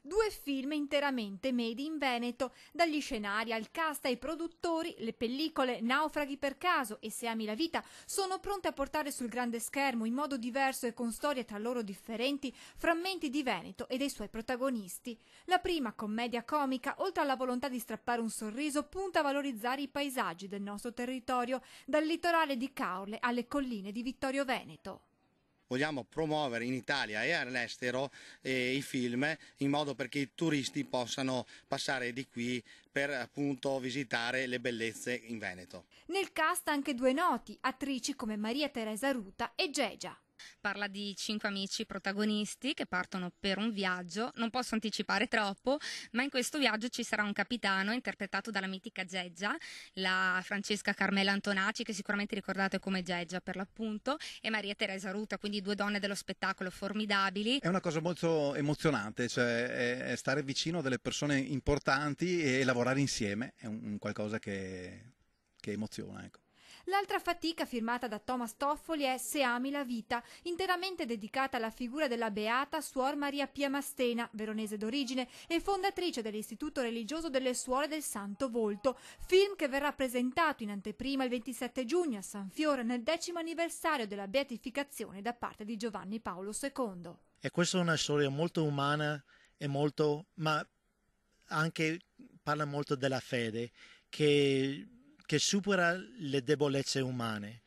2 film interamente made in Veneto, dagli scenari al cast ai produttori. Le pellicole Naufraghi per caso e Se ami la vita sono pronte a portare sul grande schermo in modo diverso e con storie tra loro differenti frammenti di Veneto e dei suoi protagonisti. La prima, commedia comica, oltre alla volontà di strappare un sorriso, punta a valorizzare i paesaggi del nostro territorio, dal litorale di Caorle alle colline di Vittorio Veneto. Vogliamo promuovere in Italia e all'estero i film in modo perché i turisti possano passare di qui per appunto visitare le bellezze in Veneto. Nel cast anche 2 noti attrici come Maria Teresa Ruta e Gegia. Parla di 5 amici protagonisti che partono per un viaggio. Non posso anticipare troppo, ma in questo viaggio ci sarà un capitano interpretato dalla mitica Geggia, la Francesca Carmela Antonacci, che sicuramente ricordate come Geggia per l'appunto, e Maria Teresa Ruta, quindi 2 donne dello spettacolo formidabili. È una cosa molto emozionante, cioè è stare vicino a delle persone importanti e lavorare insieme, è un qualcosa che emoziona, ecco. L'altra fatica firmata da Thomas Toffoli è Se ami la vita, interamente dedicata alla figura della beata Suor Maria Pia Mastena, veronese d'origine e fondatrice dell'Istituto Religioso delle Suore del Santo Volto, film che verrà presentato in anteprima il 27 giugno a San Fiore nel 10° anniversario della beatificazione da parte di Giovanni Paolo II. E questa è una storia molto umana e ma anche parla molto della fede che supera le debolezze umane.